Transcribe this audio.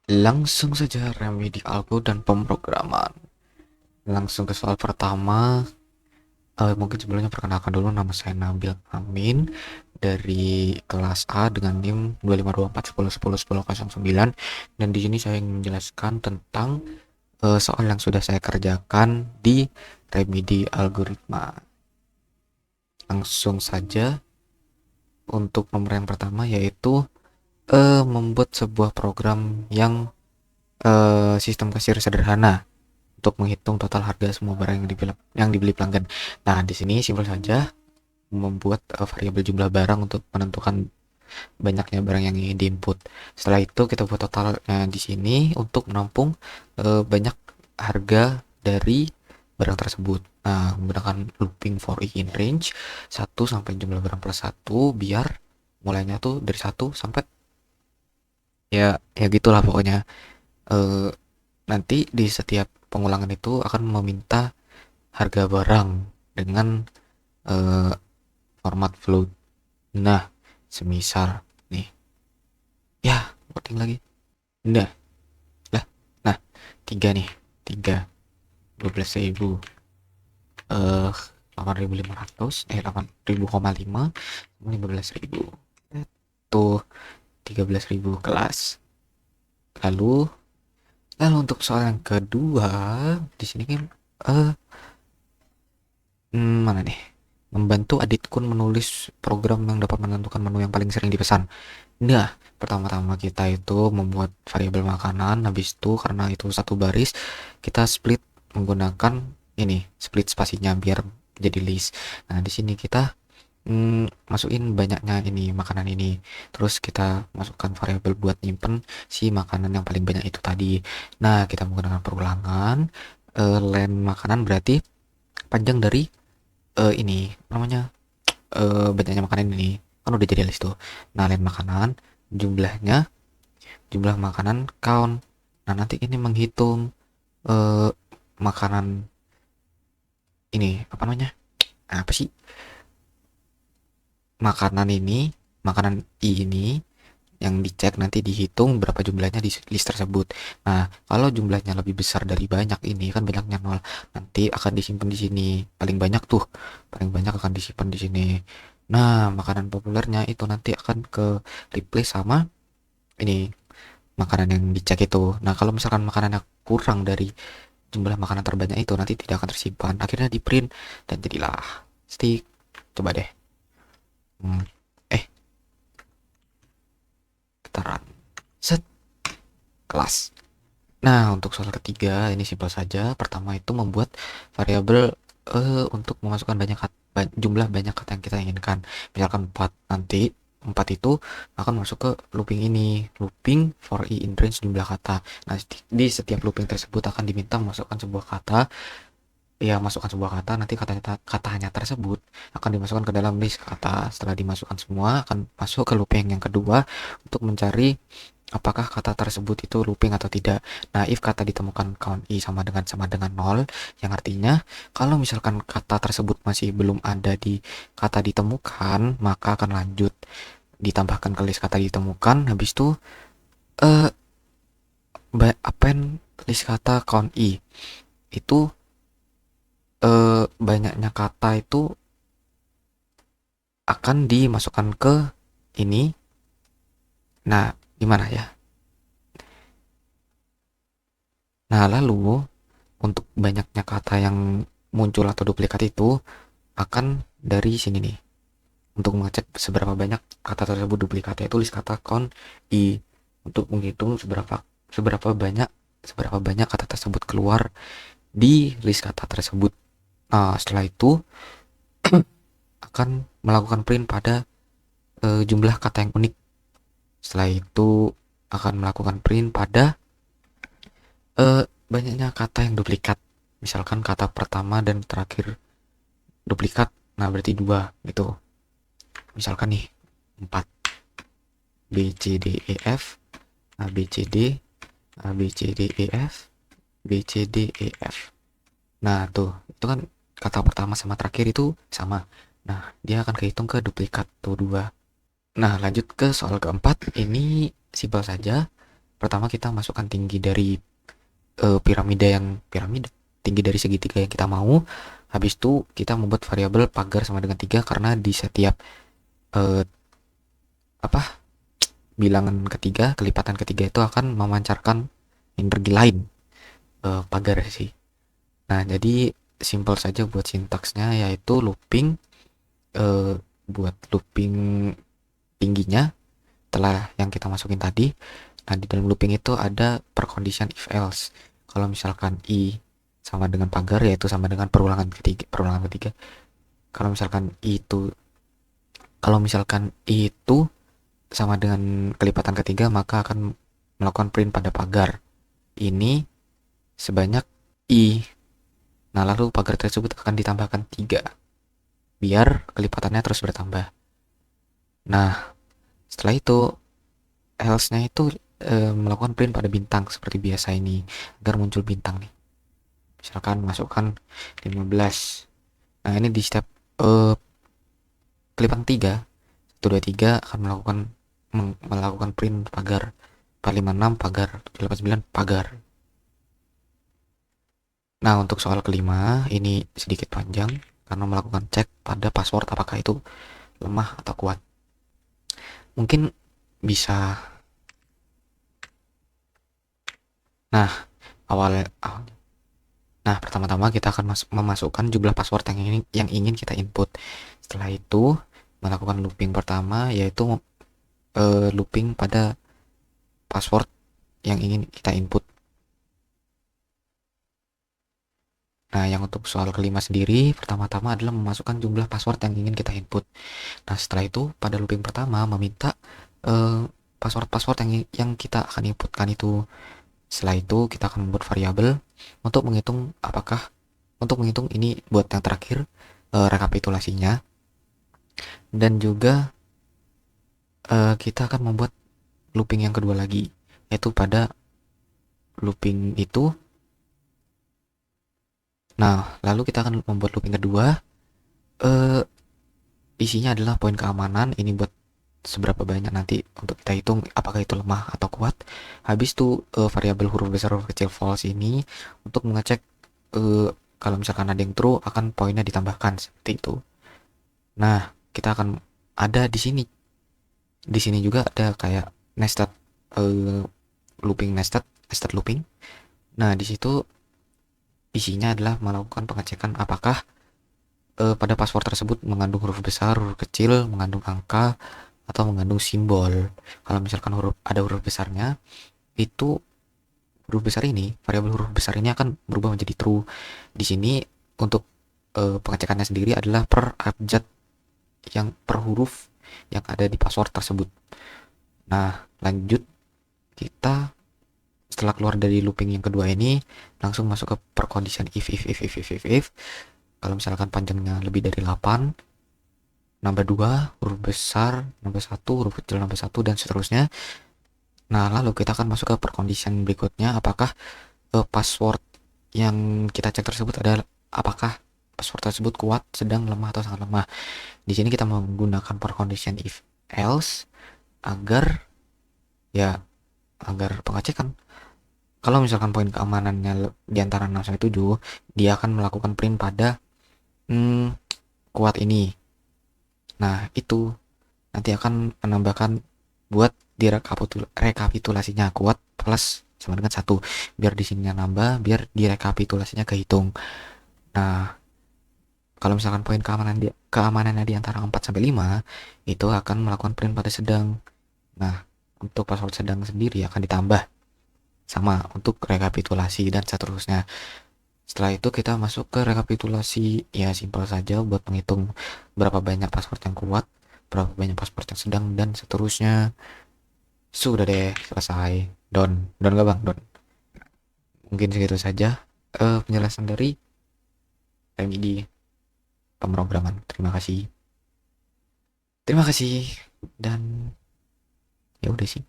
Langsung saja remedi algo dan pemrograman. Langsung ke soal pertama. Mungkin sebelumnya perkenalkan dulu, nama saya Nabil Amin dari kelas A dengan NIM 252410101009, dan di sini saya ingin menjelaskan tentang soal yang sudah saya kerjakan di remedi algoritma. Langsung saja untuk nomor yang pertama, yaitu membuat sebuah program yang sistem kasir sederhana untuk menghitung total harga semua barang yang dibeli pelanggan. Nah, di sini simpel saja, membuat variabel jumlah barang untuk menentukan banyaknya barang yang ingin diinput. Setelah itu kita buat totalnya di sini untuk menampung banyak harga dari barang tersebut. Nah, menggunakan looping for i in range 1 sampai jumlah barang plus 1, biar mulainya tuh dari 1 sampai ya gitulah pokoknya. Eh, Nanti di setiap pengulangan itu akan meminta harga barang dengan eh, format float. Nah, semisal nih, ya loading lagi. Nah, lah, nah, tiga nih, tiga, 12.000, 8.500, 8.000,5, 15.000. Itu 13.000 kelas. Lalu, untuk soal yang kedua, di sini kan, eh, mana nih? Membantu Aditkun menulis program yang dapat menentukan menu yang paling sering dipesan. Nah, pertama-tama kita itu membuat variabel makanan, habis itu karena itu satu baris, kita split menggunakan ini, split spasinya biar jadi list. Nah, di sini kita masukin banyaknya ini makanan ini. Terus kita masukkan variabel buat nyimpen si makanan yang paling banyak itu tadi. Nah, kita menggunakan perulangan, len makanan berarti panjang dari ini namanya, banyaknya makanan ini kan udah jadi list tuh. Nah, len makanan jumlahnya, jumlah makanan count. Nah, nanti ini menghitung eh, makanan ini apa namanya, apa sih, makanan ini, makanan ini yang dicek nanti dihitung berapa jumlahnya di list tersebut. Nah, kalau jumlahnya lebih besar dari banyak ini, kan banyaknya nol, nanti akan disimpan di sini. Paling banyak tuh, paling banyak akan disimpan di sini. Nah, makanan populernya itu nanti akan ke replace sama ini, makanan yang dicek itu. Nah, kalau misalkan makanannya kurang dari jumlah makanan terbanyak itu, nanti tidak akan tersimpan. Akhirnya di print dan jadilah stick. Coba deh. Hmm, eh, kita run. Set, kelas. Nah, untuk soal ketiga ini simpel saja. Pertama itu membuat variabel untuk memasukkan jumlah banyak kata yang kita inginkan. Misalkan 4, nanti 4 itu akan masuk ke looping ini, looping for i in range jumlah kata. Nah, di setiap looping tersebut akan diminta memasukkan sebuah kata. Ya, masukkan sebuah kata, nanti katanya tersebut akan dimasukkan ke dalam list kata. Setelah dimasukkan semua, akan masuk ke looping yang kedua untuk mencari apakah kata tersebut itu looping atau tidak. Nah, if kata ditemukan count i sama dengan 0, yang artinya kalau misalkan kata tersebut masih belum ada di kata ditemukan, maka akan lanjut ditambahkan ke list kata ditemukan. Habis itu eh append list kata count i. Itu banyaknya kata itu akan dimasukkan ke ini. Nah, gimana ya? Nah, lalu untuk banyaknya kata yang muncul atau duplikat itu akan dari sini nih. Untuk mengecek seberapa banyak kata tersebut duplikatnya, itu list kata count i, untuk menghitung seberapa banyak kata tersebut keluar di list kata tersebut. Nah, setelah itu akan melakukan print pada jumlah kata yang unik. Setelah itu akan melakukan print pada banyaknya kata yang duplikat. Misalkan kata pertama dan terakhir duplikat, nah berarti 2 gitu. Misalkan nih 4, B C D E F, A B C D, A B C D E F, B C D E F. Nah, tuh, itu kan kata pertama sama terakhir itu sama. Nah, dia akan kehitung ke duplikat tuh 2. Nah, lanjut ke soal keempat. Ini simpel saja. pertama kita masukkan tinggi dari piramida tinggi dari segitiga yang kita mau. Habis itu kita membuat variabel pagar sama dengan 3 karena di setiap eh, apa bilangan ketiga, kelipatan ketiga itu akan memancarkan energi lain, pagar sih. Nah, jadi simpel saja buat sintaksnya, yaitu looping, buat looping tingginya setelah yang kita masukin tadi. Nah, di dalam looping itu ada percondition if else. Kalau misalkan i sama dengan pagar, yaitu sama dengan perulangan ketiga. Kalau misalkan i itu sama dengan kelipatan ketiga, maka akan melakukan print pada pagar ini sebanyak i. Nah, lalu pagar tersebut akan ditambahkan 3 biar kelipatannya terus bertambah. Nah, setelah itu else-nya itu melakukan print pada bintang seperti biasa ini agar muncul bintang nih. Misalkan masukkan 15. Nah, ini di step kelipatan 3, 1 2 3 akan melakukan print pagar 456 pagar 789 pagar. Nah, untuk soal kelima ini sedikit panjang karena melakukan cek pada password apakah itu lemah atau kuat. Mungkin bisa. Nah, awal Nah, pertama-tama kita akan memasukkan jumlah password yang ingin kita input. Setelah itu melakukan looping pertama, yaitu looping pada password yang ingin kita input. Nah, yang untuk soal kelima sendiri, pertama-tama adalah memasukkan jumlah password yang ingin kita input. Nah, setelah itu pada looping pertama meminta password-password yang kita akan inputkan itu. Setelah itu kita akan membuat variabel untuk menghitung ini buat yang terakhir, rekapitulasinya. Dan juga kita akan membuat looping yang kedua lagi, yaitu pada looping itu. Nah, lalu kita akan membuat looping kedua, isinya adalah poin keamanan. Ini buat seberapa banyak nanti untuk kita hitung apakah itu lemah atau kuat. Habis itu variabel huruf besar huruf kecil false ini untuk mengecek kalau misalkan ada yang true akan poinnya ditambahkan seperti itu. Nah, kita akan ada di sini. Di sini juga ada kayak nested nested looping. Nah, di situ isinya adalah melakukan pengecekan apakah pada password tersebut mengandung huruf besar, huruf kecil, mengandung angka, atau mengandung simbol. Kalau misalkan ada huruf besarnya, itu huruf besar ini, variabel huruf besar ini akan berubah menjadi true. Di sini untuk pengecekannya sendiri adalah per abjad yang per huruf yang ada di password tersebut. Nah, lanjut kita setelah keluar dari looping yang kedua ini langsung masuk ke percondition if. Kalau misalkan panjangnya lebih dari 8, nambah 2 huruf besar, nambah 1 huruf kecil, nambah 1 dan seterusnya. Nah, lalu kita akan masuk ke percondition berikutnya, apakah password yang kita cek tersebut adalah apakah password tersebut kuat, sedang, lemah atau sangat lemah. Di sini kita menggunakan percondition if else agar pengecekan. Kalau misalkan poin keamanannya di antara 6 sampai 7, dia akan melakukan print pada kuat ini. Nah, itu nanti akan menambahkan buat rekapitulasinya kuat plus sama dengan 1. Biar di sini nambah, biar di rekapitulasinya kehitung. Nah, kalau misalkan poin keamanannya di antara 4 sampai 5, itu akan melakukan print pada sedang. Nah, untuk password sedang sendiri akan ditambah sama untuk rekapitulasi dan seterusnya. Setelah itu kita masuk ke rekapitulasi, ya simpel saja buat menghitung berapa banyak password yang kuat, berapa banyak password yang sedang dan seterusnya. Sudah deh, selesai. Don gak bang? Don. Mungkin segitu saja penjelasan dari remedi pemrograman. Terima kasih. Dan ya udah sih.